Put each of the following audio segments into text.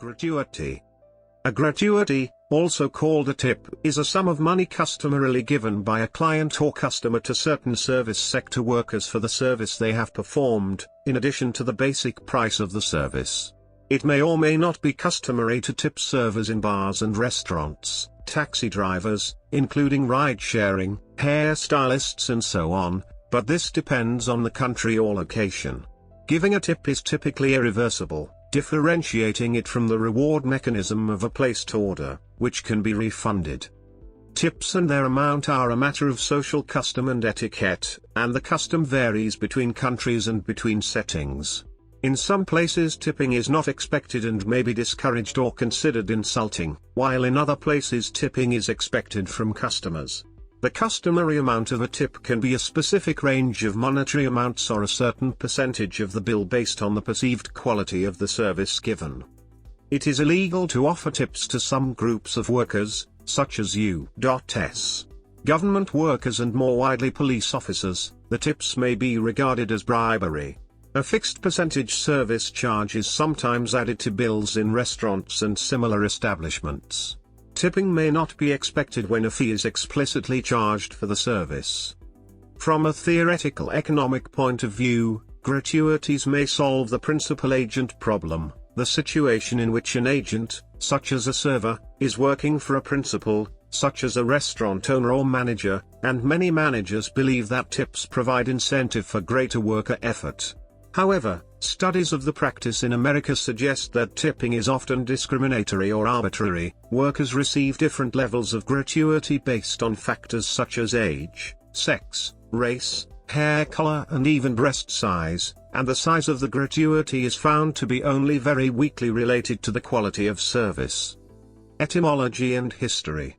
Gratuity. A gratuity, also called a tip, is a sum of money customarily given by a client or customer to certain service sector workers for the service they have performed, in addition to the basic price of the service. It may or may not be customary to tip servers in bars and restaurants, taxi drivers, including ride-sharing, hair stylists and so on, but this depends on the country or location. Giving a tip is typically irreversible, differentiating it from the reward mechanism of a placed order, which can be refunded. Tips and their amount are a matter of social custom and etiquette, and the custom varies between countries and between settings. In some places tipping is not expected and may be discouraged or considered insulting, while in other places tipping is expected from customers. The customary amount of a tip can be a specific range of monetary amounts or a certain percentage of the bill based on the perceived quality of the service given. It is illegal to offer tips to some groups of workers, such as U.S. government workers and more widely police officers. The tips may be regarded as bribery. A fixed percentage service charge is sometimes added to bills in restaurants and similar establishments. Tipping may not be expected when a fee is explicitly charged for the service. From a theoretical economic point of view, gratuities may solve the principal agent problem, the situation in which an agent, such as a server, is working for a principal, such as a restaurant owner or manager, and many managers believe that tips provide incentive for greater worker effort. However, studies of the practice in America suggest that tipping is often discriminatory or arbitrary. Workers receive different levels of gratuity based on factors such as age, sex, race, hair color and even breast size, and the size of the gratuity is found to be only very weakly related to the quality of service. Etymology and History.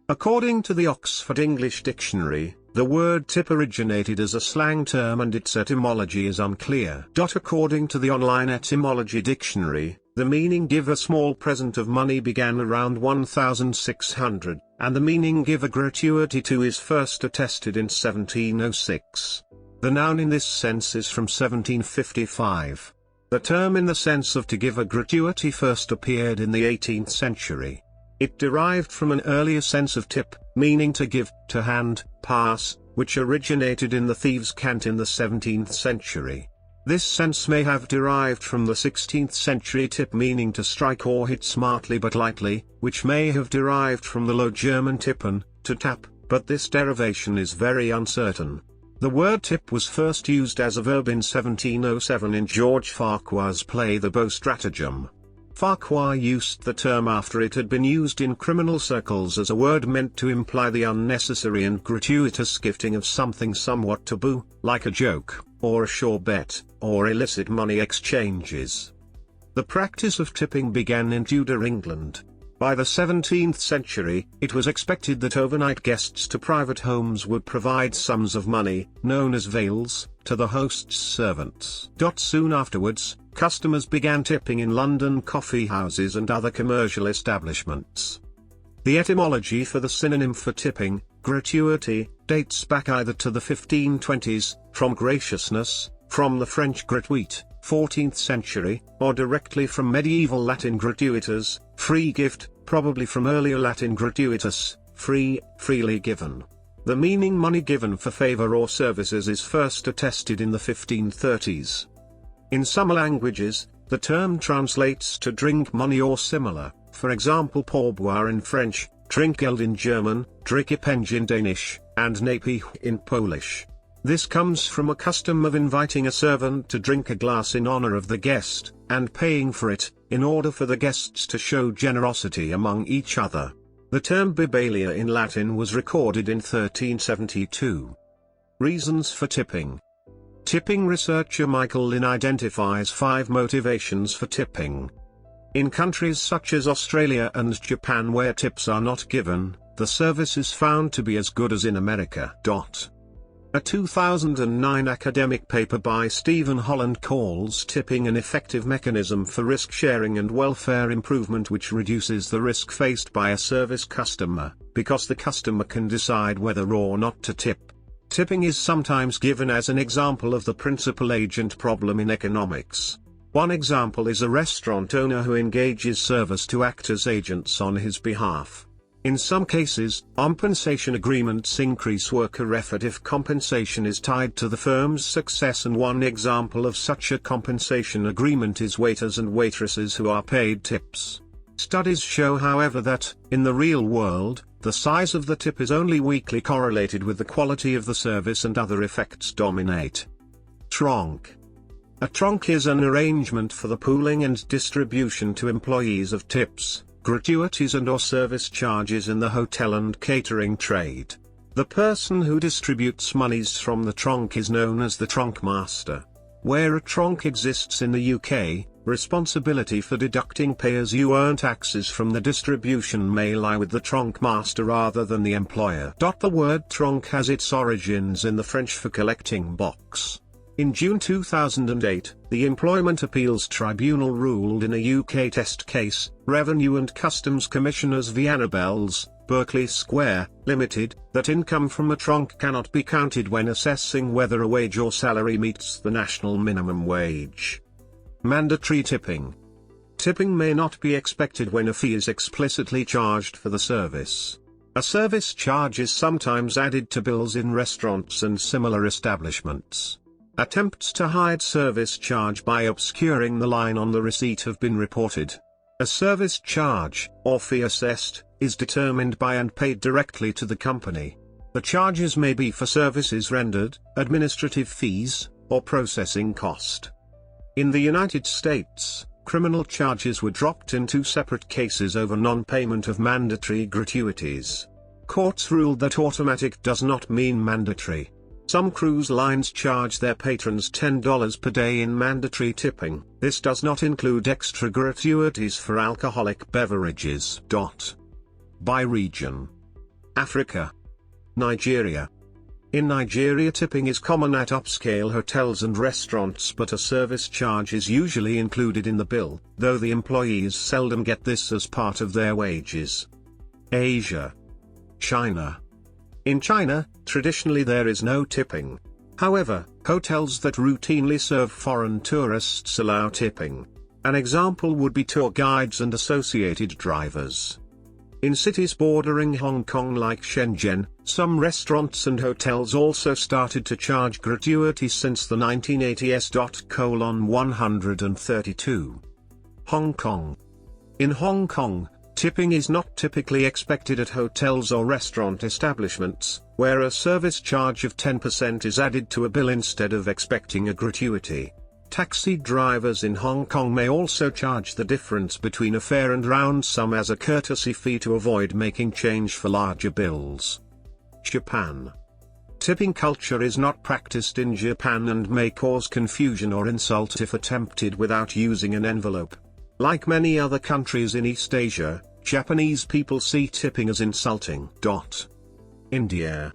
According to the Oxford English Dictionary, the word tip originated as a slang term and its etymology is unclear. According to the online etymology dictionary, the meaning give a small present of money began around 1600, and the meaning give a gratuity to is first attested in 1706. The noun in this sense is from 1755. The term in the sense of to give a gratuity first appeared in the 18th century. It derived from an earlier sense of tip, meaning to give, to hand, pass, which originated in the thieves' cant in the 17th century. This sense may have derived from the 16th century tip meaning to strike or hit smartly but lightly, which may have derived from the Low German tippen, to tap, but this derivation is very uncertain. The word tip was first used as a verb in 1707 in George Farquhar's play The Beau Stratagem. Farquhar used the term after it had been used in criminal circles as a word meant to imply the unnecessary and gratuitous gifting of something somewhat taboo, like a joke, or a sure bet, or illicit money exchanges. The practice of tipping began in Tudor England. By the 17th century, it was expected that overnight guests to private homes would provide sums of money, known as vails, to the host's servants. Soon afterwards, customers began tipping in London coffee houses and other commercial establishments. The etymology for the synonym for tipping, gratuity, dates back either to the 1520s, from graciousness, from the French gratuit, 14th century, or directly from medieval Latin gratuitas, free gift, probably from earlier Latin gratuitus, free, freely given. The meaning money given for favor or services is first attested in the 1530s. In some languages, the term translates to drink money or similar, for example pourboire in French, trinkgeld in German, drikkepenge in Danish, and napij in Polish. This comes from a custom of inviting a servant to drink a glass in honor of the guest, and paying for it, in order for the guests to show generosity among each other. The term bibalia in Latin was recorded in 1372. Reasons for tipping. Tipping researcher Michael Lynn identifies 5 motivations for tipping. In countries such as Australia and Japan where tips are not given, the service is found to be as good as in America. A 2009 academic paper by Stephen Holland calls tipping an effective mechanism for risk sharing and welfare improvement which reduces the risk faced by a service customer, because the customer can decide whether or not to tip. Tipping is sometimes given as an example of the principal agent problem in economics. One example is a restaurant owner who engages servers to act as agents on his behalf. In some cases, compensation agreements increase worker effort if compensation is tied to the firm's success, and one example of such a compensation agreement is waiters and waitresses who are paid tips. Studies show, however, that, in the real world, the size of the tip is only weakly correlated with the quality of the service, and other effects dominate. Tronc. A tronc is an arrangement for the pooling and distribution to employees of tips, gratuities and/or service charges in the hotel and catering trade. The person who distributes monies from the tronc is known as the tronc master. Where a tronc exists in the UK, responsibility for deducting pay-as-you-earn taxes from the distribution may lie with the tronc master rather than the employer. The word tronc has its origins in the French for collecting box. In June 2008, the Employment Appeals Tribunal ruled in a UK test case, Revenue and Customs Commissioners v Annabelle's, Berkeley Square, Limited, that income from a tronc cannot be counted when assessing whether a wage or salary meets the national minimum wage. Mandatory tipping. Tipping may not be expected when a fee is explicitly charged for the service. A service charge is sometimes added to bills in restaurants and similar establishments. Attempts to hide service charge by obscuring the line on the receipt have been reported. A service charge, or fee assessed, is determined by and paid directly to the company. The charges may be for services rendered, administrative fees, or processing cost. In the United States, criminal charges were dropped in 2 separate cases over non-payment of mandatory gratuities. Courts ruled that automatic does not mean mandatory. Some cruise lines charge their patrons $10 per day in mandatory tipping. This does not include extra gratuities for alcoholic beverages. By region. Africa. Nigeria. In Nigeria, tipping is common at upscale hotels and restaurants, but a service charge is usually included in the bill, though the employees seldom get this as part of their wages. Asia. China. In China, traditionally there is no tipping. However, hotels that routinely serve foreign tourists allow tipping. An example would be tour guides and associated drivers. In cities bordering Hong Kong like Shenzhen, some restaurants and hotels also started to charge gratuities since the 1980s. 132. Hong Kong. In Hong Kong, tipping is not typically expected at hotels or restaurant establishments, where a service charge of 10% is added to a bill instead of expecting a gratuity. Taxi drivers in Hong Kong may also charge the difference between a fare and round sum as a courtesy fee to avoid making change for larger bills. Japan. Tipping culture is not practiced in Japan and may cause confusion or insult if attempted without using an envelope. Like many other countries in East Asia, Japanese people see tipping as insulting. India.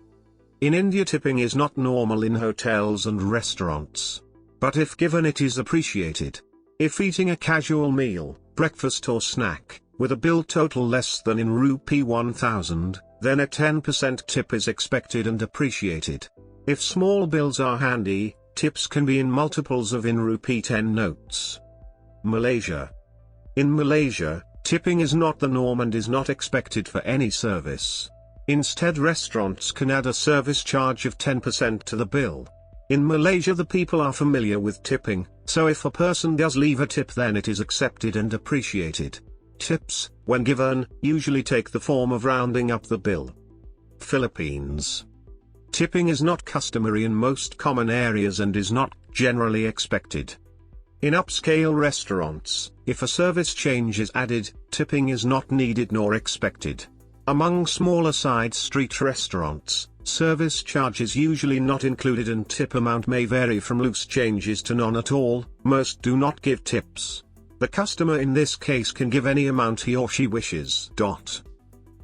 In India, tipping is not normal in hotels and restaurants. But if given, it is appreciated. If eating a casual meal, breakfast or snack, with a bill total less than in rupee 1000, then a 10% tip is expected and appreciated. If small bills are handy, tips can be in multiples of in rupee 10 notes. Malaysia. In Malaysia, tipping is not the norm and is not expected for any service. Instead, restaurants can add a service charge of 10% to the bill. In Malaysia, the people are familiar with tipping, so if a person does leave a tip, then it is accepted and appreciated. Tips, when given, usually take the form of rounding up the bill. Philippines. Tipping is not customary in most common areas and is not generally expected. In upscale restaurants, if a service change is added, tipping is not needed nor expected. Among smaller side street restaurants, service charge is usually not included and tip amount may vary from loose changes to none at all. Most do not give tips. The customer in this case can give any amount he or she wishes.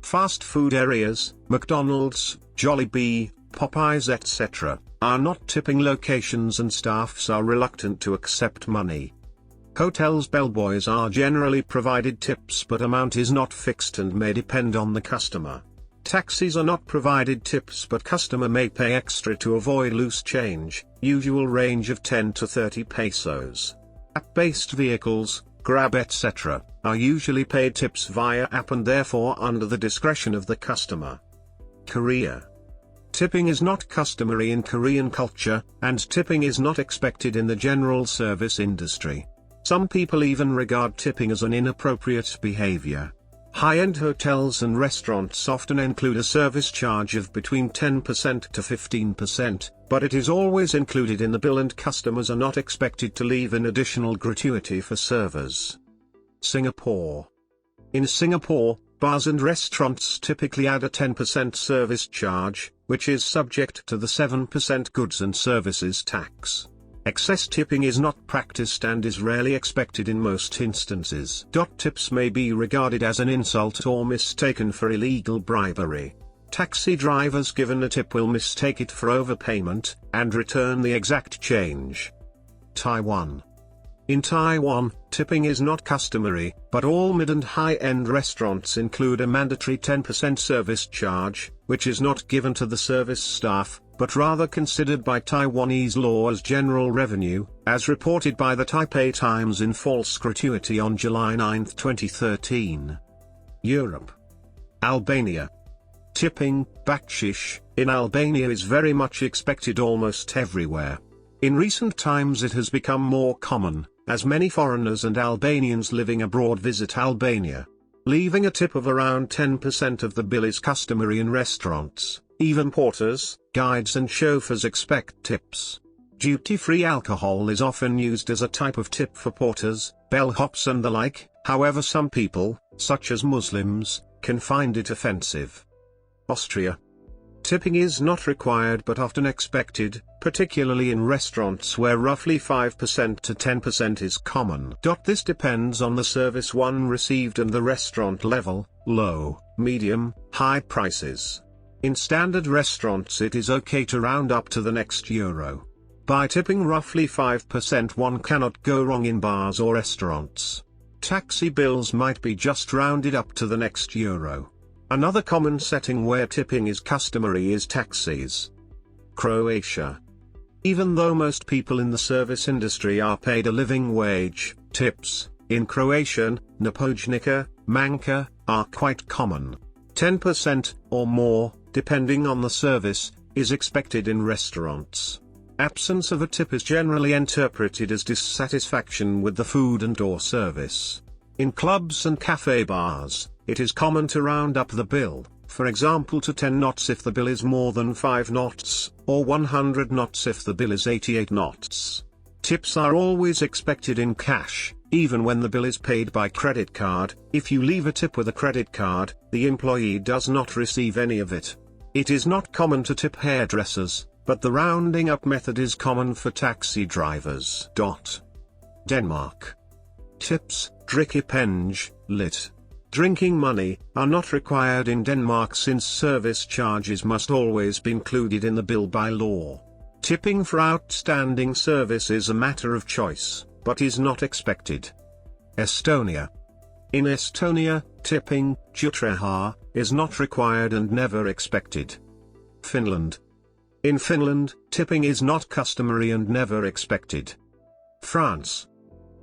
Fast food areas, McDonald's, Jollibee, Popeyes etc., are not tipping locations and staffs are reluctant to accept money. Hotels' bellboys are generally provided tips, but amount is not fixed and may depend on the customer. Taxis are not provided tips, but customer may pay extra to avoid loose change, usual range of 10 to 30 pesos. App-based vehicles, Grab etc., are usually paid tips via app and therefore under the discretion of the customer. Korea. Tipping is not customary in Korean culture, and tipping is not expected in the general service industry. Some people even regard tipping as an inappropriate behavior. High-end hotels and restaurants often include a service charge of between 10% to 15%, but it is always included in the bill and customers are not expected to leave an additional gratuity for servers. Singapore. In Singapore, bars and restaurants typically add a 10% service charge, which is subject to the 7% goods and services tax. Excess tipping is not practiced and is rarely expected in most instances. Tips may be regarded as an insult or mistaken for illegal bribery. Taxi drivers given a tip will mistake it for overpayment, and return the exact change. Taiwan. In Taiwan, tipping is not customary, but all mid and high-end restaurants include a mandatory 10% service charge, which is not given to the service staff, but rather considered by Taiwanese law as general revenue, as reported by the Taipei Times in False Gratuity on July 9, 2013. Europe. Albania. Tipping, bakshish, in Albania is very much expected almost everywhere. In recent times it has become more common, as many foreigners and Albanians living abroad visit Albania. Leaving a tip of around 10% of the bill is customary in restaurants. Even porters, guides and chauffeurs expect tips. Duty-free alcohol is often used as a type of tip for porters, bellhops and the like, however some people, such as Muslims, can find it offensive. Austria. Tipping is not required but often expected, particularly in restaurants where roughly 5% to 10% is common. This depends on the service one received and the restaurant level, low, medium, high prices. In standard restaurants it is okay to round up to the next euro. By tipping roughly 5% one cannot go wrong in bars or restaurants. Taxi bills might be just rounded up to the next euro. Another common setting where tipping is customary is taxis. Croatia. Even though most people in the service industry are paid a living wage, tips, in Croatian, napojnika, manka, are quite common. 10% or more, depending on the service, is expected in restaurants. Absence of a tip is generally interpreted as dissatisfaction with the food and/or service. In clubs and cafe bars, it is common to round up the bill, for example to 10 knots if the bill is more than 5 knots, or 100 knots if the bill is 88 knots. Tips are always expected in cash, even when the bill is paid by credit card. If you leave a tip with a credit card, the employee does not receive any of it. It is not common to tip hairdressers, but the rounding up method is common for taxi drivers. Denmark. Tips, drikkepenge, lit. Drinking money, are not required in Denmark since service charges must always be included in the bill by law. Tipping for outstanding service is a matter of choice, but is not expected. Estonia. In Estonia, tipping, jutreha, is not required and never expected. Finland. In Finland, tipping is not customary and never expected. France.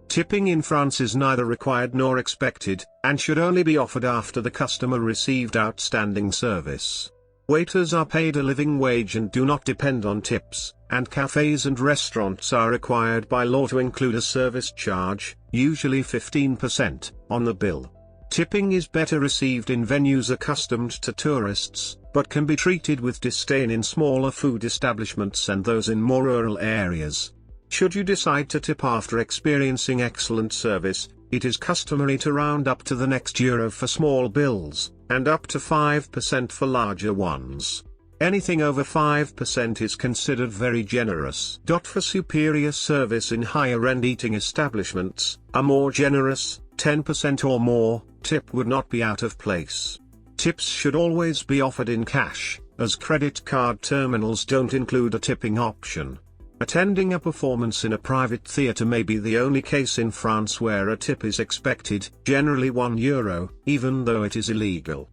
Tipping in France is neither required nor expected, and should only be offered after the customer received outstanding service. Waiters are paid a living wage and do not depend on tips, and cafes and restaurants are required by law to include a service charge, usually 15%, on the bill. Tipping is better received in venues accustomed to tourists, but can be treated with disdain in smaller food establishments and those in more rural areas. Should you decide to tip after experiencing excellent service, it is customary to round up to the next euro for small bills, and up to 5% for larger ones. Anything over 5% is considered very generous. For superior service in higher-end eating establishments, a more generous, 10% or more, tip would not be out of place. Tips should always be offered in cash, as credit card terminals don't include a tipping option. Attending a performance in a private theatre may be the only case in France where a tip is expected, generally €1, even though it is illegal.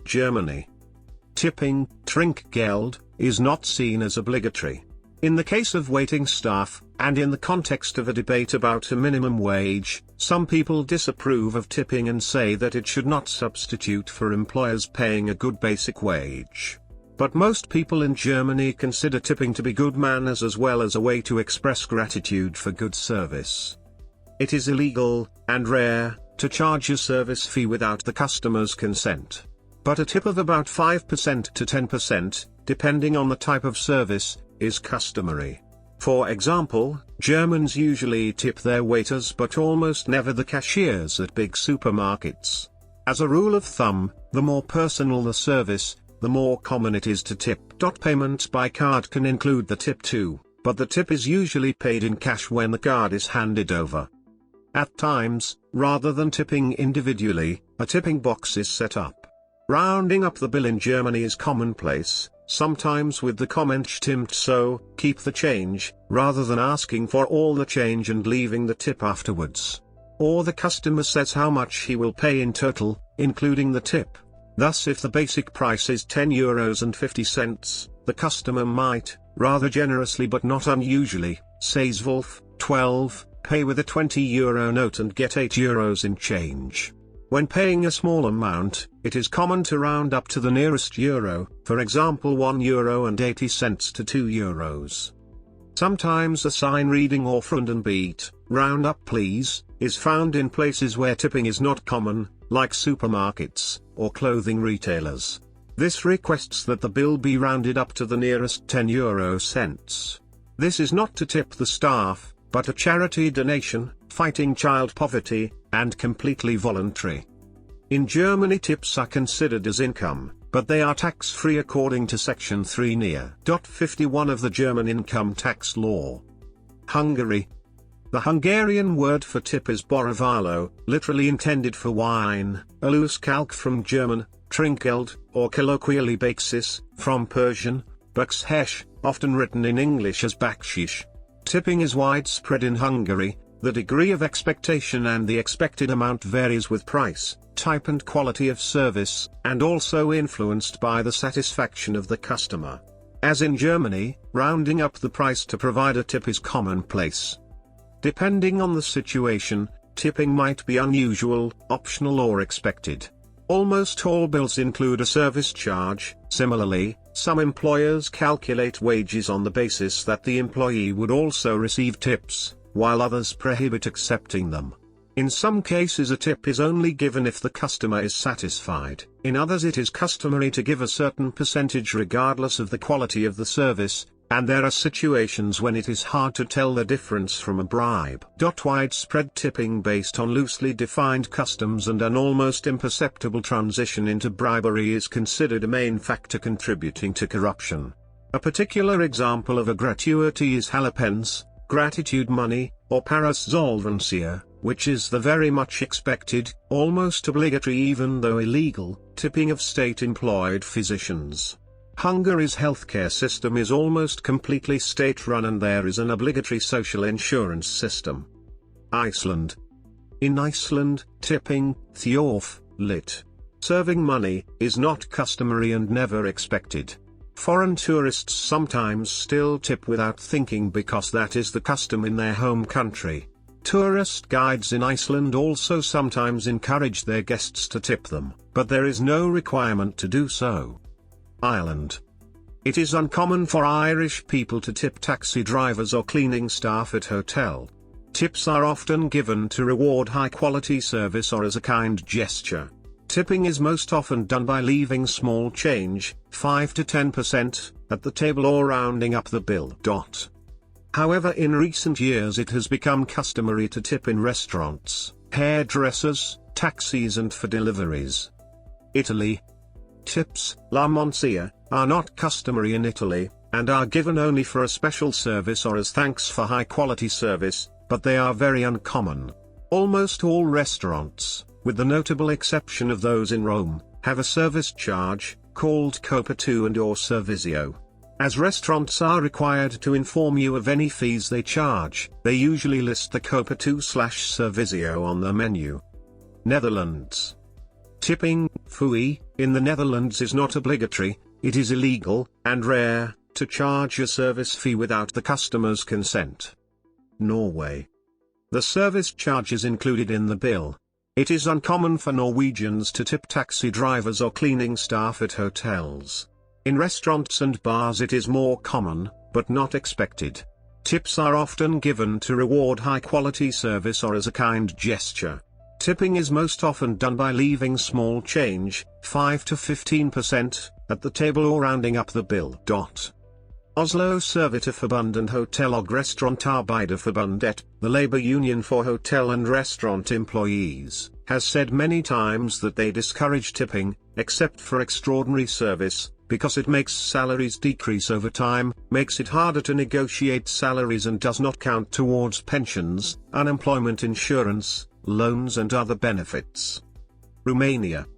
Germany. Tipping, trinkgeld, is not seen as obligatory. In the case of waiting staff, and in the context of a debate about a minimum wage, some people disapprove of tipping and say that it should not substitute for employers paying a good basic wage. But most people in Germany consider tipping to be good manners as well as a way to express gratitude for good service. It is illegal, and rare, to charge a service fee without the customer's consent. But a tip of about 5% to 10%, depending on the type of service, is customary. For example, Germans usually tip their waiters but almost never the cashiers at big supermarkets. As a rule of thumb, the more personal the service, the more common it is to tip. Payment by card can include the tip too, but the tip is usually paid in cash when the card is handed over. At times, rather than tipping individually, a tipping box is set up. Rounding up the bill in Germany is commonplace, sometimes with the comment "stimmt so, keep the change," rather than asking for all the change and leaving the tip afterwards. Or the customer says how much he will pay in total, including the tip. Thus, if the basic price is €10.50, the customer might, rather generously but not unusually, says Wolf, 12, pay with a €20 note and get €8 in change. When paying a small amount, it is common to round up to the nearest euro, for example €1.80 to €2. Sometimes a sign reading "refunded, round up please," is found in places where tipping is not common, like supermarkets, or clothing retailers. This requests that the bill be rounded up to the nearest 10 euro cents. This is not to tip the staff, but a charity donation, fighting child poverty, and completely voluntary. In Germany, tips are considered as income, but they are tax-free according to Section 3 near 51 of the German income tax law. Hungary. The Hungarian word for tip is borivalo, literally intended for wine, a loose calque from German, trinkgeld, or colloquially bakshish, from Persian, bakshesh, often written in English as bakshish. Tipping is widespread in Hungary. The degree of expectation and the expected amount varies with price, type and quality of service, and also influenced by the satisfaction of the customer. As in Germany, rounding up the price to provide a tip is commonplace. Depending on the situation, tipping might be unusual, optional or expected. Almost all bills include a service charge. Similarly, some employers calculate wages on the basis that the employee would also receive tips, while others prohibit accepting them. In some cases a tip is only given if the customer is satisfied. In others it is customary to give a certain percentage regardless of the quality of the service, and there are situations when it is hard to tell the difference from a bribe. Widespread tipping based on loosely defined customs and an almost imperceptible transition into bribery is considered a main factor contributing to corruption. A particular example of a gratuity is halepens, gratitude money, or parasolvencia, which is the very much expected, almost obligatory even though illegal, tipping of state-employed physicians. Hungary's healthcare system is almost completely state-run and there is an obligatory social insurance system. Iceland. In Iceland, tipping, þjóf, lit. Serving money, is not customary and never expected. Foreign tourists sometimes still tip without thinking because that is the custom in their home country. Tourist guides in Iceland also sometimes encourage their guests to tip them, but there is no requirement to do so. Ireland. It is uncommon for Irish people to tip taxi drivers or cleaning staff at hotel. Tips are often given to reward high-quality service or as a kind gesture. Tipping is most often done by leaving small change, 5 to 10%, at the table or rounding up the bill. However, in recent years it has become customary to tip in restaurants, hairdressers, taxis and for deliveries. Italy. Tips, la mancia, are not customary in Italy, and are given only for a special service or as thanks for high-quality service, but they are very uncommon. Almost all restaurants, with the notable exception of those in Rome, have a service charge, called coperto and/or servizio. As restaurants are required to inform you of any fees they charge, they usually list the coperto/servizio on their menu. Netherlands. Tipping, fooi, in the Netherlands is not obligatory, it is illegal, and rare, to charge a service fee without the customer's consent. Norway. The service charge is included in the bill. It is uncommon for Norwegians to tip taxi drivers or cleaning staff at hotels. In restaurants and bars it is more common, but not expected. Tips are often given to reward high-quality service or as a kind gesture. Tipping is most often done by leaving small change, 5 to 15%, at the table or rounding up the bill. Oslo Servitørforbund and Hotel- og Restaurantarbeiderforbundet, the labor union for hotel and restaurant employees, has said many times that they discourage tipping, except for extraordinary service, because it makes salaries decrease over time, makes it harder to negotiate salaries and does not count towards pensions, unemployment insurance, loans and other benefits. Romania.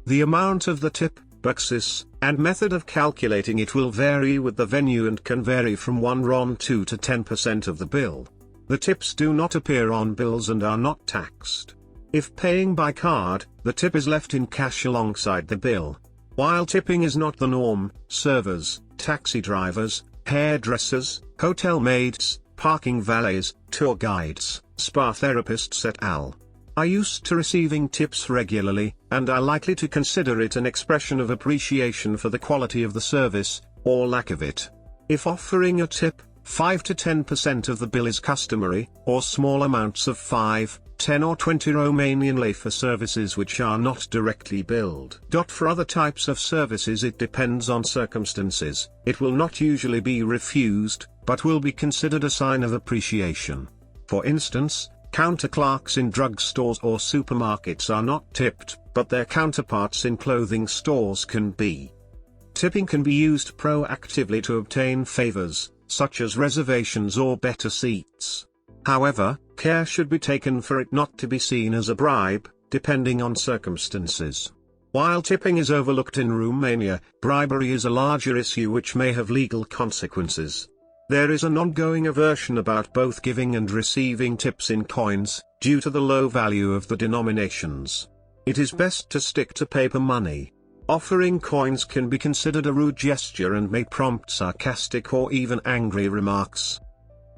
The amount of the tip, basis, and method of calculating it will vary with the venue and can vary from 1 to 10% of the bill. The tips do not appear on bills and are not taxed. If paying by card, the tip is left in cash alongside the bill. While tipping is not the norm, servers, taxi drivers, hairdressers, hotel maids, parking valets, tour guides, spa therapists et al. are used to receiving tips regularly, and are likely to consider it an expression of appreciation for the quality of the service, or lack of it. If offering a tip, 5 to 10% of the bill is customary, or small amounts of 5, 10 or 20 Romanian lei for services which are not directly billed. For other types of services it depends on circumstances, it will not usually be refused, but will be considered a sign of appreciation. For instance, counter clerks in drugstores or supermarkets are not tipped, but their counterparts in clothing stores can be. Tipping can be used proactively to obtain favors, such as reservations or better seats. However, care should be taken for it not to be seen as a bribe, depending on circumstances. While tipping is overlooked in Romania, bribery is a larger issue which may have legal consequences. There is an ongoing aversion about both giving and receiving tips in coins, due to the low value of the denominations. It is best to stick to paper money. Offering coins can be considered a rude gesture and may prompt sarcastic or even angry remarks.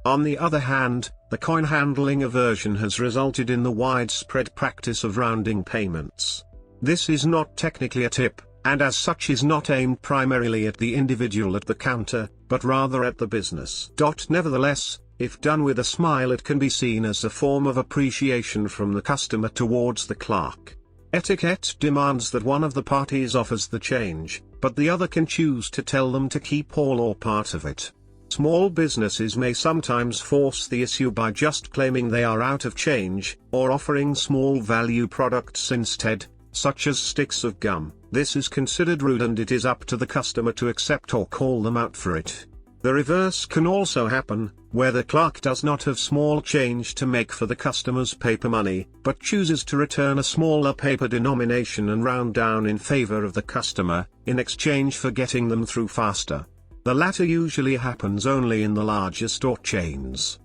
On the other hand, the coin handling aversion has resulted in the widespread practice of rounding payments. This is not technically a tip, and as such is not aimed primarily at the individual at the counter, but rather at the business. Nevertheless, if done with a smile it can be seen as a form of appreciation from the customer towards the clerk. Etiquette demands that one of the parties offers the change, but the other can choose to tell them to keep all or part of it. Small businesses may sometimes force the issue by just claiming they are out of change, or offering small value products instead, such as sticks of gum. This is considered rude and it is up to the customer to accept or call them out for it. The reverse can also happen, where the clerk does not have small change to make for the customer's paper money, but chooses to return a smaller paper denomination and round down in favor of the customer, in exchange for getting them through faster. The latter usually happens only in the larger store chains.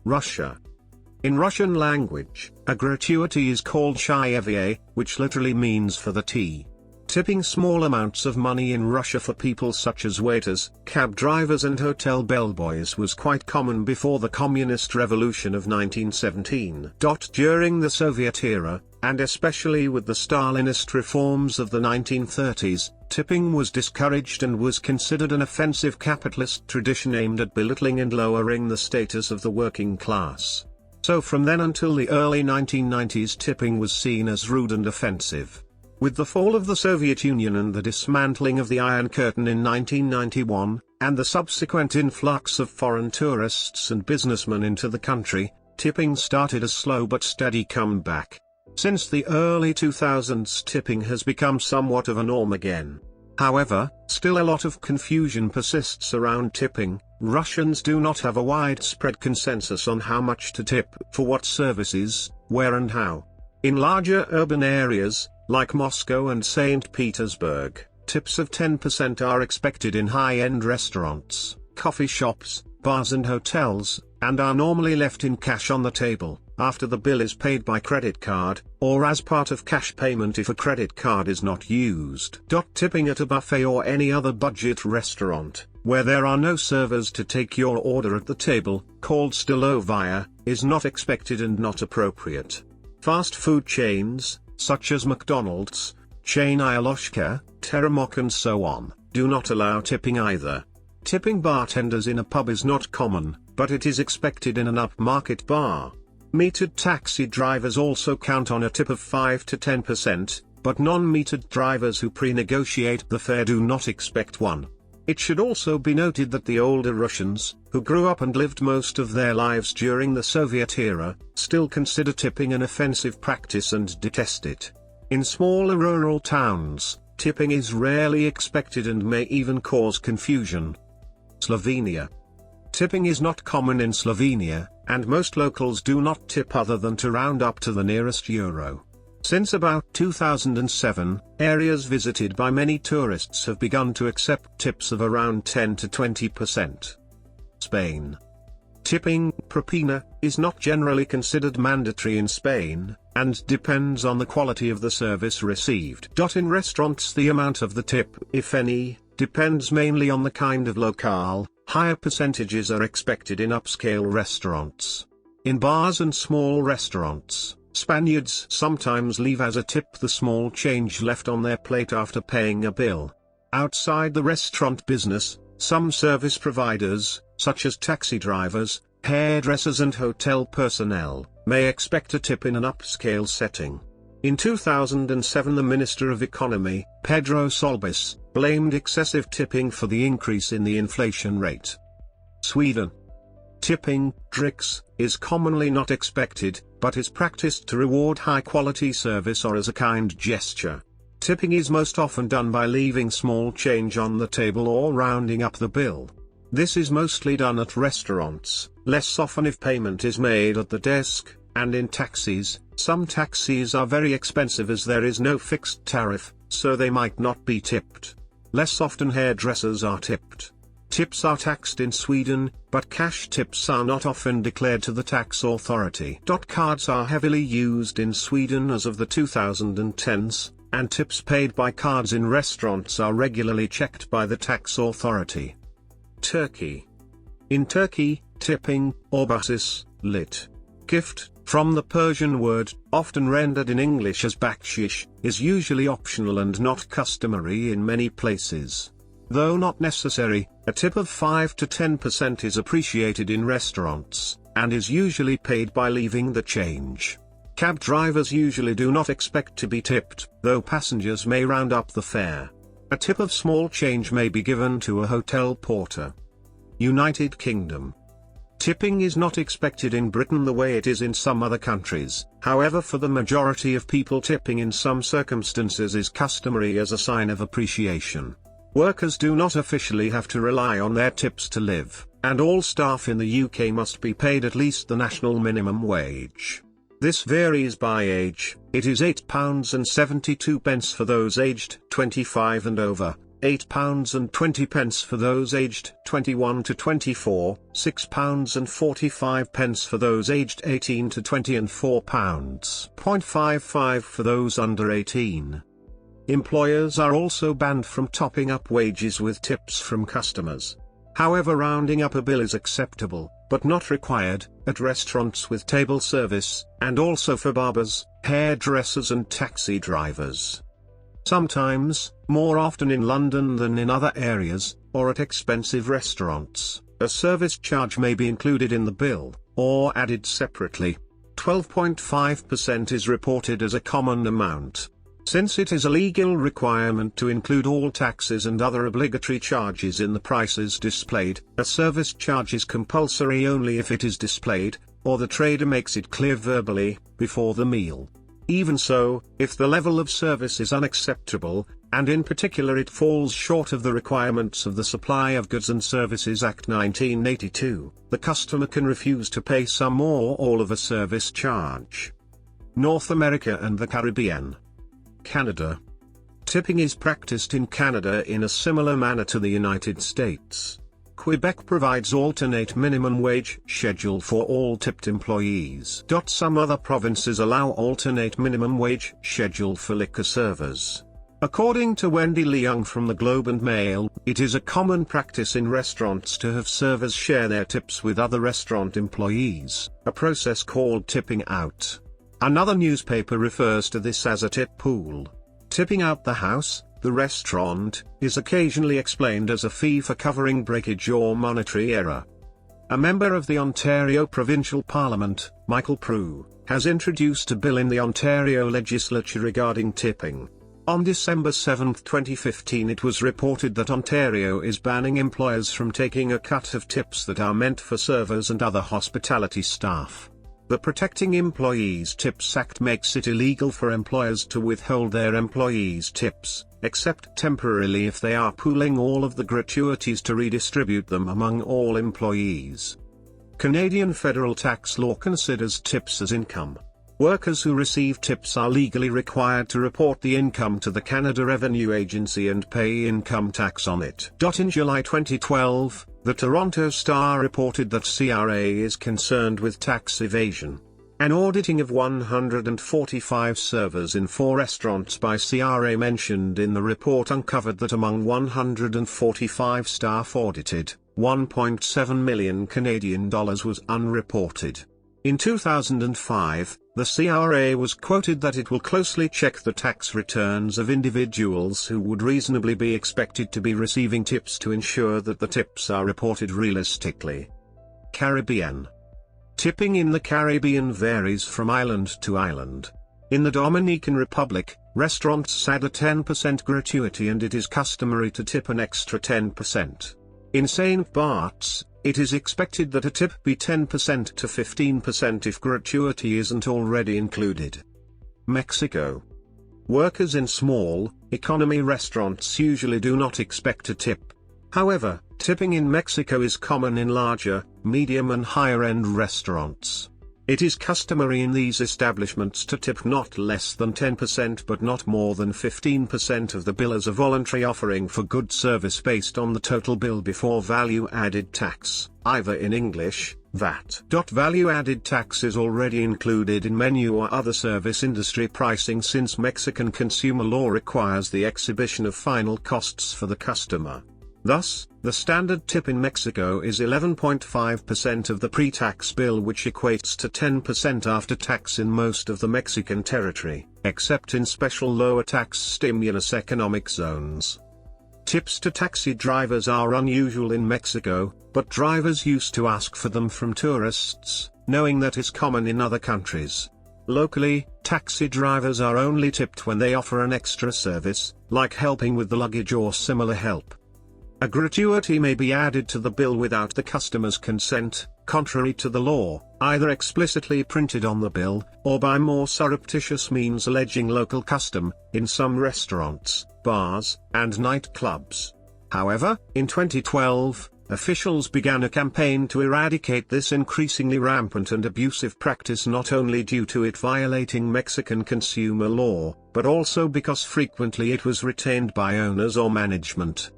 Russia. In Russian language, a gratuity is called chayeviye, which literally means for the tea. Tipping small amounts of money in Russia for people such as waiters, cab drivers and hotel bellboys was quite common before the Communist Revolution of 1917. During the Soviet era, and especially with the Stalinist reforms of the 1930s, tipping was discouraged and was considered an offensive capitalist tradition aimed at belittling and lowering the status of the working class. So from then until the early 1990s tipping was seen as rude and offensive. With the fall of the Soviet Union and the dismantling of the Iron Curtain in 1991, and the subsequent influx of foreign tourists and businessmen into the country, tipping started a slow but steady comeback. Since the early 2000s tipping has become somewhat of a norm again. However, still a lot of confusion persists around tipping. Russians do not have a widespread consensus on how much to tip, for what services, where and how. In larger urban areas, like Moscow and St. Petersburg, tips of 10% are expected in high-end restaurants, coffee shops, bars and hotels, and are normally left in cash on the table, after the bill is paid by credit card, or as part of cash payment if a credit card is not used. Tipping at a buffet or any other budget restaurant, where there are no servers to take your order at the table, called Stolovaya, is not expected and not appropriate. Fast food chains, such as McDonald's, chain Ialoshka, Teramok and so on, do not allow tipping either. Tipping bartenders in a pub is not common, but it is expected in an upmarket bar. Metered taxi drivers also count on a tip of 5 to 10%, but non-metered drivers who pre-negotiate the fare do not expect one. It should also be noted that the older Russians, who grew up and lived most of their lives during the Soviet era, still consider tipping an offensive practice and detest it. In smaller rural towns, tipping is rarely expected and may even cause confusion. Slovenia. Tipping is not common in Slovenia, and most locals do not tip other than to round up to the nearest euro. Since about 2007, areas visited by many tourists have begun to accept tips of around 10 to 20%. Spain. Tipping, propina, is not generally considered mandatory in Spain, and depends on the quality of the service received. In restaurants, the amount of the tip, if any, depends mainly on the kind of locale. Higher percentages are expected in upscale restaurants. In bars and small restaurants, Spaniards sometimes leave as a tip the small change left on their plate after paying a bill. Outside the restaurant business, some service providers, such as taxi drivers, hairdressers and hotel personnel, may expect a tip in an upscale setting. In 2007, the Minister of Economy, Pedro Solbes, blamed excessive tipping for the increase in the inflation rate. Sweden. Tipping, dricks, is commonly not expected, but is practiced to reward high-quality service or as a kind gesture. Tipping is most often done by leaving small change on the table or rounding up the bill. This is mostly done at restaurants, less often if payment is made at the desk, and in taxis. Some taxis are very expensive as there is no fixed tariff, so they might not be tipped. Less often hairdressers are tipped. Tips are taxed in Sweden, but cash tips are not often declared to the tax authority. Cards are heavily used in Sweden as of the 2010s, and tips paid by cards in restaurants are regularly checked by the tax authority. Turkey. In Turkey, tipping, or basis, lit. Gift, from the Persian word, often rendered in English as bakshish, is usually optional and not customary in many places. Though not necessary, a tip of 5 to 10% is appreciated in restaurants, and is usually paid by leaving the change. Cab drivers usually do not expect to be tipped, though passengers may round up the fare. A tip of small change may be given to a hotel porter. United Kingdom. Tipping is not expected in Britain the way it is in some other countries, however for the majority of people tipping in some circumstances is customary as a sign of appreciation. Workers do not officially have to rely on their tips to live, and all staff in the UK must be paid at least the national minimum wage. This varies by age. It is £8.72 for those aged 25 and over, £8.20 for those aged 21 to 24, £6.45 for those aged 18 to 20 and £4.55 for those under 18. Employers are also banned from topping up wages with tips from customers. However, rounding up a bill is acceptable, but not required, at restaurants with table service, and also for barbers, hairdressers and taxi drivers. Sometimes, more often in London than in other areas, or at expensive restaurants, a service charge may be included in the bill, or added separately. 12.5% is reported as a common amount. Since it is a legal requirement to include all taxes and other obligatory charges in the prices displayed, a service charge is compulsory only if it is displayed, or the trader makes it clear verbally, before the meal. Even so, if the level of service is unacceptable, and in particular it falls short of the requirements of the Supply of Goods and Services Act 1982, the customer can refuse to pay some or all of a service charge. North America and the Caribbean. Canada. Tipping is practiced in Canada in a similar manner to the United States. Quebec provides alternate minimum wage schedule for all tipped employees. Some other provinces allow alternate minimum wage schedule for liquor servers. According to Wendy Leung from the Globe and Mail, it is a common practice in restaurants to have servers share their tips with other restaurant employees, a process called tipping out. Another newspaper refers to this as a tip pool. Tipping out the house, the restaurant, is occasionally explained as a fee for covering breakage or monetary error. A member of the Ontario Provincial Parliament, Michael Prue, has introduced a bill in the Ontario legislature regarding tipping. On December 7, 2015, it was reported that Ontario is banning employers from taking a cut of tips that are meant for servers and other hospitality staff. The Protecting Employees Tips Act makes it illegal for employers to withhold their employees' tips, except temporarily if they are pooling all of the gratuities to redistribute them among all employees. Canadian federal tax law considers tips as income. Workers who receive tips are legally required to report the income to the Canada Revenue Agency and pay income tax on it. In July 2012, the Toronto Star reported that CRA is concerned with tax evasion. An auditing of 145 servers in 4 restaurants by CRA mentioned in the report uncovered that among 145 staff audited, 1.7 million Canadian dollars was unreported. In 2005, the CRA was quoted that it will closely check the tax returns of individuals who would reasonably be expected to be receiving tips to ensure that the tips are reported realistically. Caribbean. Tipping in the Caribbean varies from island to island. In the Dominican Republic, restaurants add a 10% gratuity and it is customary to tip an extra 10%. In St. Bart's, it is expected that a tip be 10% to 15% if gratuity isn't already included. Mexico. Workers in small, economy restaurants usually do not expect a tip. However, tipping in Mexico is common in larger, medium and higher-end restaurants. It is customary in these establishments to tip not less than 10% but not more than 15% of the bill as a voluntary offering for good service based on the total bill before value-added tax, either in English, VAT. Value-added tax is already included in menu or other service industry pricing since Mexican consumer law requires the exhibition of final costs for the customer. Thus, the standard tip in Mexico is 11.5% of the pre-tax bill, which equates to 10% after tax in most of the Mexican territory, except in special lower tax stimulus economic zones. Tips to taxi drivers are unusual in Mexico, but drivers used to ask for them from tourists, knowing that is common in other countries. Locally, taxi drivers are only tipped when they offer an extra service, like helping with the luggage or similar help. A gratuity may be added to the bill without the customer's consent, contrary to the law, either explicitly printed on the bill, or by more surreptitious means alleging local custom, in some restaurants, bars, and nightclubs. However, in 2012, officials began a campaign to eradicate this increasingly rampant and abusive practice, not only due to it violating Mexican consumer law, but also because frequently it was retained by owners or management.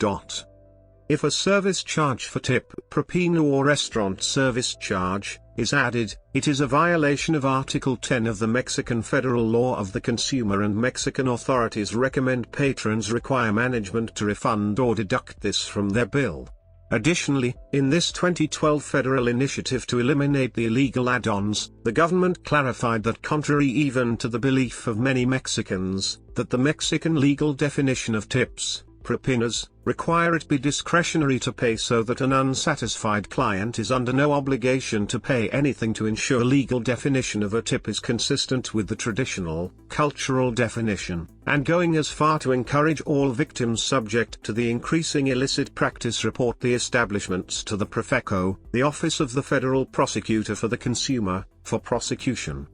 If a service charge for tip, propina or restaurant service charge, is added, it is a violation of Article 10 of the Mexican Federal Law of the Consumer, and Mexican authorities recommend patrons require management to refund or deduct this from their bill. Additionally, in this 2012 federal initiative to eliminate the illegal add-ons, the government clarified that, contrary even to the belief of many Mexicans, that the Mexican legal definition of tips, propinas, require it be discretionary to pay, so that an unsatisfied client is under no obligation to pay anything to ensure legal definition of a tip is consistent with the traditional, cultural definition, and going as far to encourage all victims subject to the increasing illicit practice report the establishments to the Profeco, the Office of the Federal Prosecutor for the Consumer, for prosecution.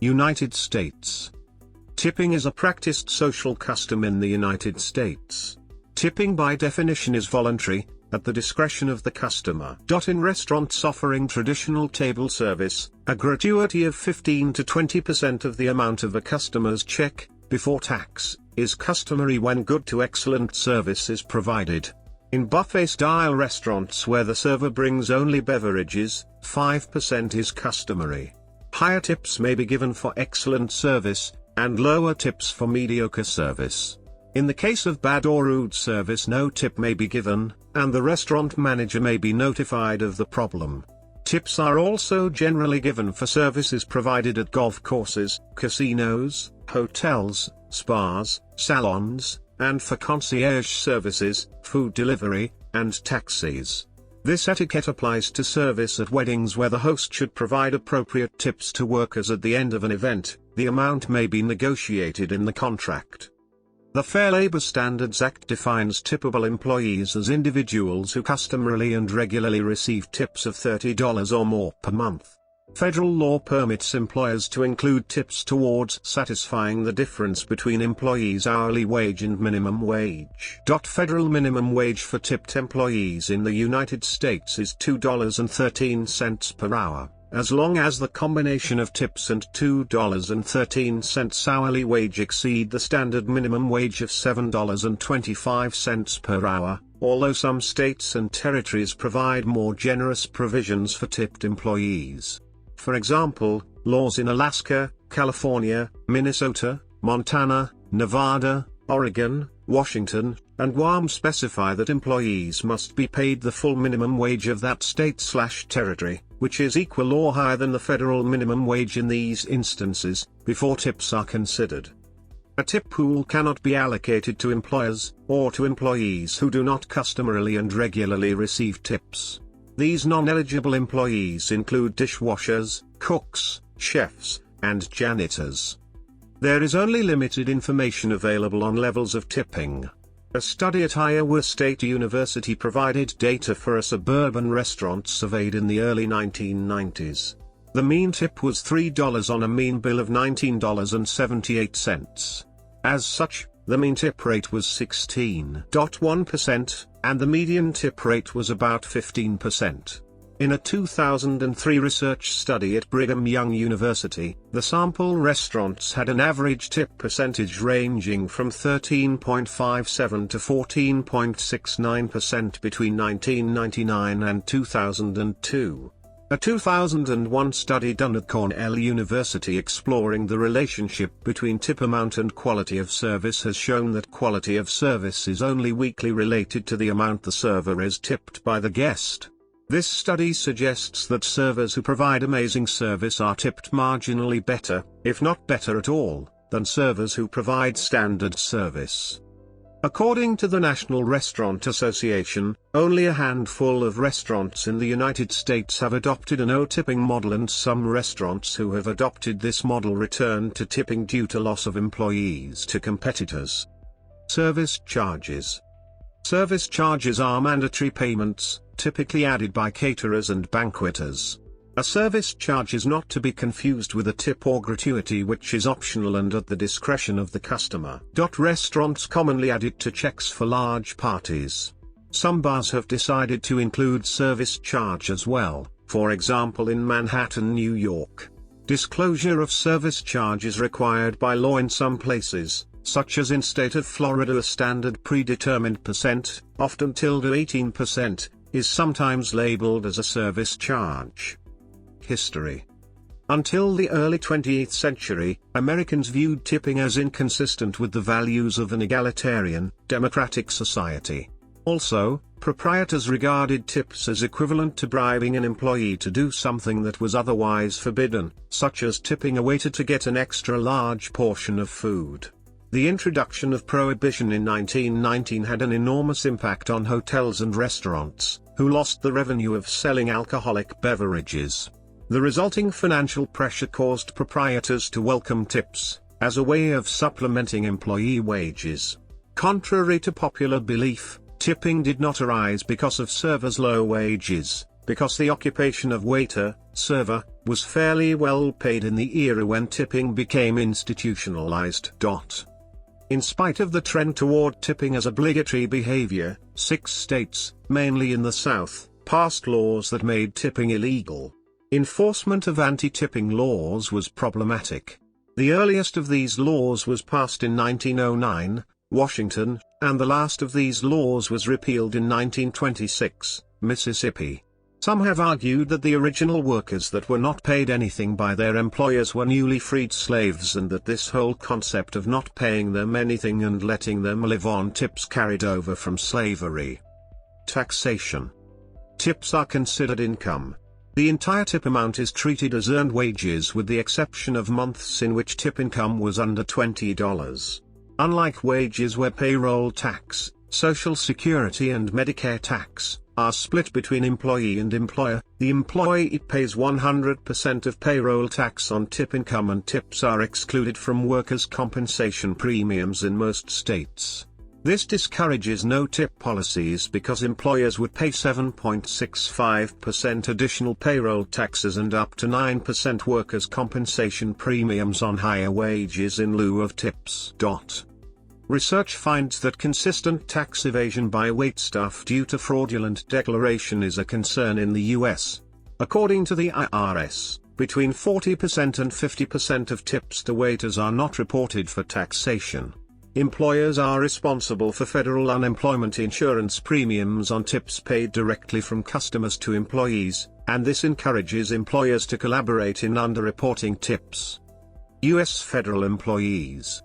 United States. Tipping is a practiced social custom in the United States. Tipping by definition is voluntary, at the discretion of the customer. In restaurants offering traditional table service, a gratuity of 15 to 20% of the amount of a customer's check, before tax, is customary when good to excellent service is provided. In buffet-style restaurants where the server brings only beverages, 5% is customary. Higher tips may be given for excellent service, and lower tips for mediocre service. In the case of bad or rude service, no tip may be given, and the restaurant manager may be notified of the problem. Tips are also generally given for services provided at golf courses, casinos, hotels, spas, salons, and for concierge services, food delivery, and taxis. This etiquette applies to service at weddings where the host should provide appropriate tips to workers at the end of an event. The amount may be negotiated in the contract. The Fair Labor Standards Act defines tippable employees as individuals who customarily and regularly receive tips of $30 or more per month. Federal law permits employers to include tips towards satisfying the difference between employees' hourly wage and minimum wage. Federal minimum wage for tipped employees in the United States is $2.13 per hour, as long as the combination of tips and $2.13 hourly wage exceed the standard minimum wage of $7.25 per hour, although some states and territories provide more generous provisions for tipped employees. For example, laws in Alaska, California, Minnesota, Montana, Nevada, Oregon, Washington, and Guam specify that employees must be paid the full minimum wage of that state/territory, which is equal or higher than the federal minimum wage in these instances, before tips are considered. A tip pool cannot be allocated to employers, or to employees who do not customarily and regularly receive tips. These non-eligible employees include dishwashers, cooks, chefs, and janitors. There is only limited information available on levels of tipping. A study at Iowa State University provided data for a suburban restaurant surveyed in the early 1990s. The mean tip was $3 on a mean bill of $19.78. As such, the mean tip rate was 16.1%, and the median tip rate was about 15%. In a 2003 research study at Brigham Young University, the sample restaurants had an average tip percentage ranging from 13.57 to 14.69% between 1999 and 2002. A 2001 study done at Cornell University exploring the relationship between tip amount and quality of service has shown that quality of service is only weakly related to the amount the server is tipped by the guest. This study suggests that servers who provide amazing service are tipped marginally better, if not better at all, than servers who provide standard service. According to the National Restaurant Association, only a handful of restaurants in the United States have adopted a no-tipping model, and some restaurants who have adopted this model returned to tipping due to loss of employees to competitors. Service charges. Service charges are mandatory payments, typically added by caterers and banqueters. A service charge is not to be confused with a tip or gratuity, which is optional and at the discretion of the customer. Restaurants commonly add it to checks for large parties. Some bars have decided to include service charge as well, for example in Manhattan, New York. Disclosure of service charge is required by law in some places, such as in state of Florida. A standard predetermined percent, often tilde 18%, is sometimes labeled as a service charge. History. Until the early 20th century, Americans viewed tipping as inconsistent with the values of an egalitarian, democratic society. Also, proprietors regarded tips as equivalent to bribing an employee to do something that was otherwise forbidden, such as tipping a waiter to get an extra large portion of food. The introduction of prohibition in 1919 had an enormous impact on hotels and restaurants, who lost the revenue of selling alcoholic beverages. The resulting financial pressure caused proprietors to welcome tips, as a way of supplementing employee wages. Contrary to popular belief, tipping did not arise because of servers' low wages, because the occupation of waiter, server, was fairly well paid in the era when tipping became institutionalized. In spite of the trend toward tipping as obligatory behavior, 6 states, mainly in the South, passed laws that made tipping illegal. Enforcement of anti-tipping laws was problematic. The earliest of these laws was passed in 1909, Washington, and the last of these laws was repealed in 1926, Mississippi. Some have argued that the original workers that were not paid anything by their employers were newly freed slaves, and that this whole concept of not paying them anything and letting them live on tips carried over from slavery. Taxation. Tips are considered income. The entire tip amount is treated as earned wages with the exception of months in which tip income was under $20. Unlike wages where payroll tax, Social Security and Medicare tax are split between employee and employer, the employee pays 100% of payroll tax on tip income, and tips are excluded from workers' compensation premiums in most states. This discourages no-tip policies because employers would pay 7.65% additional payroll taxes and up to 9% workers' compensation premiums on higher wages in lieu of tips. Research finds that consistent tax evasion by waitstaff due to fraudulent declaration is a concern in the US. According to the IRS, between 40% and 50% of tips to waiters are not reported for taxation. Employers are responsible for federal unemployment insurance premiums on tips paid directly from customers to employees, and this encourages employers to collaborate in underreporting tips. US federal employees.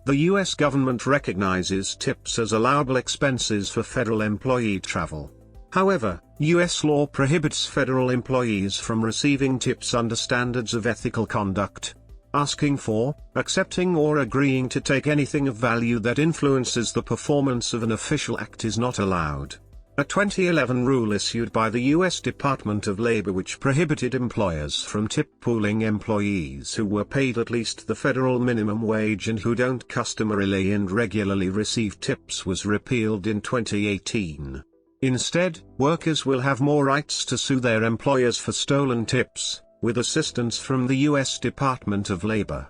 The US government recognizes tips as allowable expenses for federal employee travel. However, US law prohibits federal employees from receiving tips under standards of ethical conduct. Asking for, accepting or agreeing to take anything of value that influences the performance of an official act is not allowed. A 2011 rule issued by the U.S. Department of Labor which prohibited employers from tip-pooling employees who were paid at least the federal minimum wage and who don't customarily and regularly receive tips was repealed in 2018. Instead, workers will have more rights to sue their employers for stolen tips, with assistance from the U.S. Department of Labor.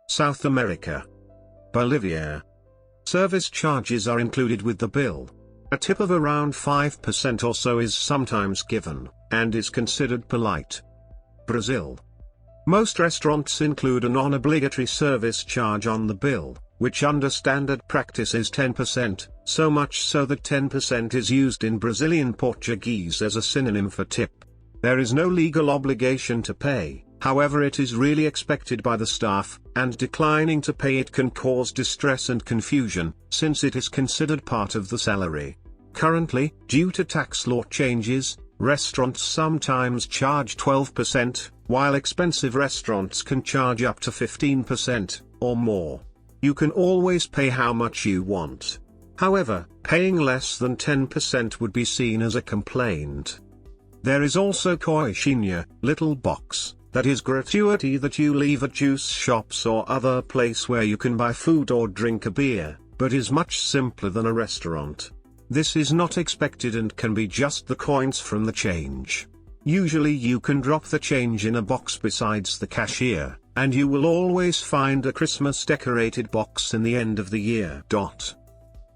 South America. Bolivia. Service charges are included with the bill. A tip of around 5% or so is sometimes given, and is considered polite. Brazil. Most restaurants include a non-obligatory service charge on the bill, which under standard practice is 10%, so much so that 10% is used in Brazilian Portuguese as a synonym for tip. There is no legal obligation to pay, however it is really expected by the staff, and declining to pay it can cause distress and confusion, since it is considered part of the salary. Currently, due to tax law changes, restaurants sometimes charge 12%, while expensive restaurants can charge up to 15%, or more. You can always pay how much you want. However, paying less than 10% would be seen as a complaint. There is also coxinha, little box, that is gratuity that you leave at juice shops or other place where you can buy food or drink a beer, but is much simpler than a restaurant. This is not expected and can be just the coins from the change. Usually you can drop the change in a box besides the cashier, and you will always find a Christmas decorated box in the end of the year.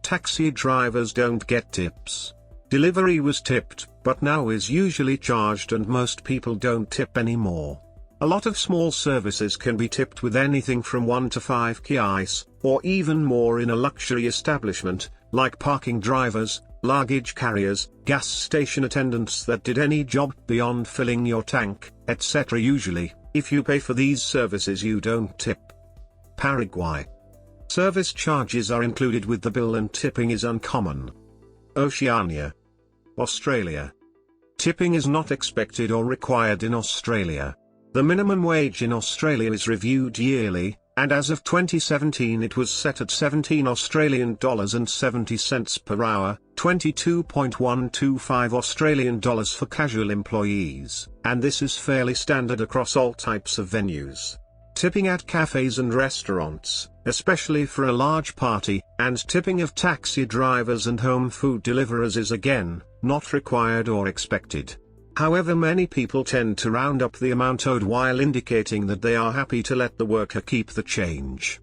Taxi drivers don't get tips. Delivery was tipped, but now is usually charged and most people don't tip anymore. A lot of small services can be tipped with anything from 1 to 5 kiais, or even more in a luxury establishment, like parking drivers, luggage carriers, gas station attendants that did any job beyond filling your tank, etc. Usually, if you pay for these services you don't tip. Paraguay. Service charges are included with the bill and tipping is uncommon. Oceania. Australia. Tipping is not expected or required in Australia. The minimum wage in Australia is reviewed yearly, and as of 2017 it was set at 17 Australian dollars and 70 cents per hour, 22.125 Australian dollars for casual employees, and this is fairly standard across all types of venues. Tipping at cafes and restaurants, especially for a large party, and tipping of taxi drivers and home food deliverers is again, not required or expected. However, many people tend to round up the amount owed while indicating that they are happy to let the worker keep the change.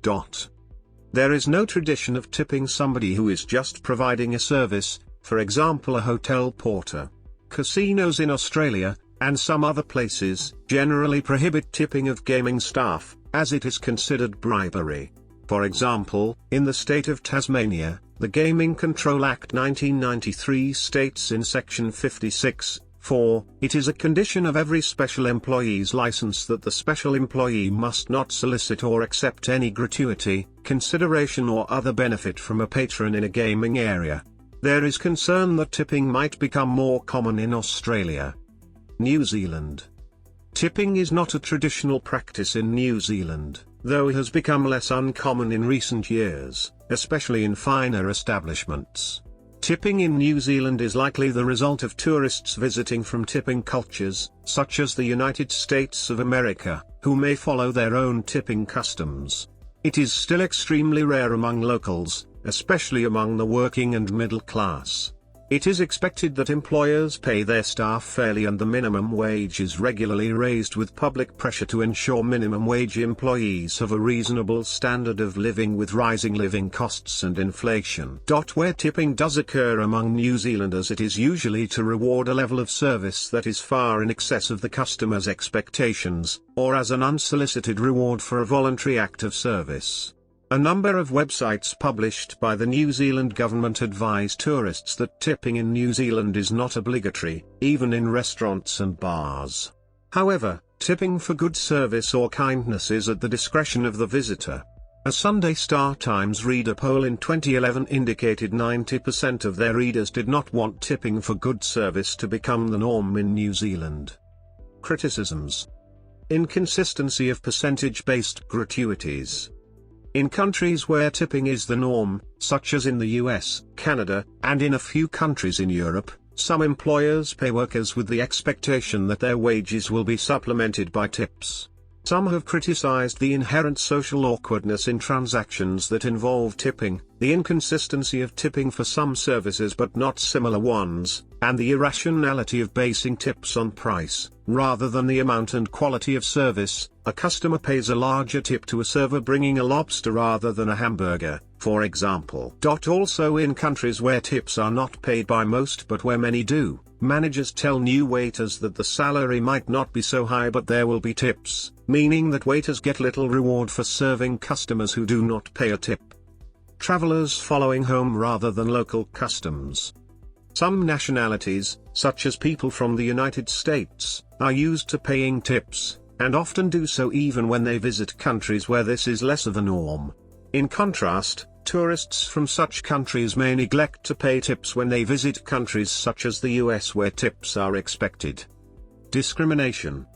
There is no tradition of tipping somebody who is just providing a service, for example a hotel porter. Casinos in Australia, and some other places, generally prohibit tipping of gaming staff, as it is considered bribery. For example, in the state of Tasmania, the Gaming Control Act 1993 states in Section 56, 4. It is a condition of every special employee's license that the special employee must not solicit or accept any gratuity, consideration or other benefit from a patron in a gaming area. There is concern that tipping might become more common in Australia. New Zealand. Tipping is not a traditional practice in New Zealand, though it has become less uncommon in recent years, especially in finer establishments. Tipping in New Zealand is likely the result of tourists visiting from tipping cultures, such as the United States of America, who may follow their own tipping customs. It is still extremely rare among locals, especially among the working and middle class. It is expected that employers pay their staff fairly and the minimum wage is regularly raised with public pressure to ensure minimum wage employees have a reasonable standard of living with rising living costs and inflation. Where tipping does occur among New Zealanders, it is usually to reward a level of service that is far in excess of the customer's expectations, or as an unsolicited reward for a voluntary act of service. A number of websites published by the New Zealand government advise tourists that tipping in New Zealand is not obligatory, even in restaurants and bars. However, tipping for good service or kindness is at the discretion of the visitor. A Sunday Star Times reader poll in 2011 indicated 90% of their readers did not want tipping for good service to become the norm in New Zealand. Criticisms. Inconsistency of percentage-based gratuities. In countries where tipping is the norm, such as in the US, Canada, and in a few countries in Europe, some employers pay workers with the expectation that their wages will be supplemented by tips. Some have criticized the inherent social awkwardness in transactions that involve tipping, the inconsistency of tipping for some services but not similar ones, and the irrationality of basing tips on price, rather than the amount and quality of service. A customer pays a larger tip to a server bringing a lobster rather than a hamburger, for example. Also, in countries where tips are not paid by most but where many do, managers tell new waiters that the salary might not be so high but there will be tips, meaning that waiters get little reward for serving customers who do not pay a tip. Travelers following home rather than local customs. Some nationalities, such as people from the United States, are used to paying tips, and often do so even when they visit countries where this is less of a norm. In contrast, tourists from such countries may neglect to pay tips when they visit countries such as the US where tips are expected. Discrimination.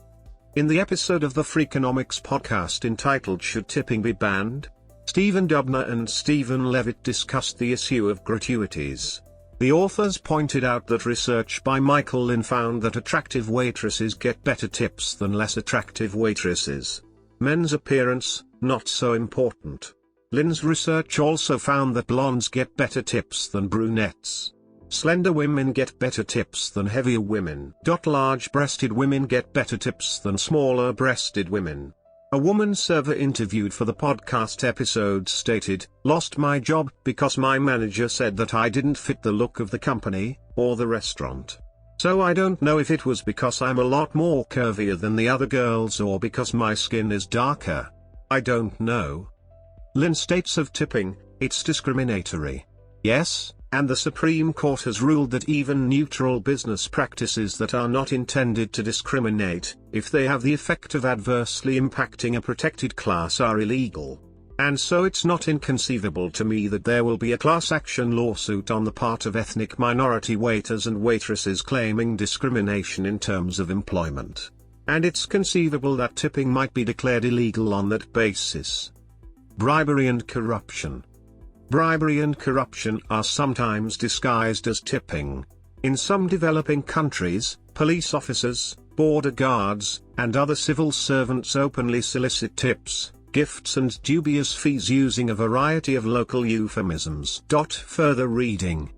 In the episode of the Freakonomics podcast entitled "Should Tipping Be Banned?", Stephen Dubner and Stephen Levitt discussed the issue of gratuities. The authors pointed out that research by Michael Lynn found that attractive waitresses get better tips than less attractive waitresses. Men's appearance, not so important. Lynn's research also found that blondes get better tips than brunettes. Slender women get better tips than heavier women. Large-breasted women get better tips than smaller-breasted women. A woman server interviewed for the podcast episode stated, "Lost my job because my manager said that I didn't fit the look of the company, or the restaurant. So I don't know if it was because I'm a lot more curvier than the other girls or because my skin is darker. I don't know." Lynn states of tipping, "It's discriminatory. Yes, and the Supreme Court has ruled that even neutral business practices that are not intended to discriminate, if they have the effect of adversely impacting a protected class, are illegal. And so it's not inconceivable to me that there will be a class action lawsuit on the part of ethnic minority waiters and waitresses claiming discrimination in terms of employment. And it's conceivable that tipping might be declared illegal on that basis." Bribery and corruption. Bribery and corruption are sometimes disguised as tipping. In some developing countries, police officers, border guards, and other civil servants openly solicit tips, gifts and dubious fees using a variety of local euphemisms. Further reading.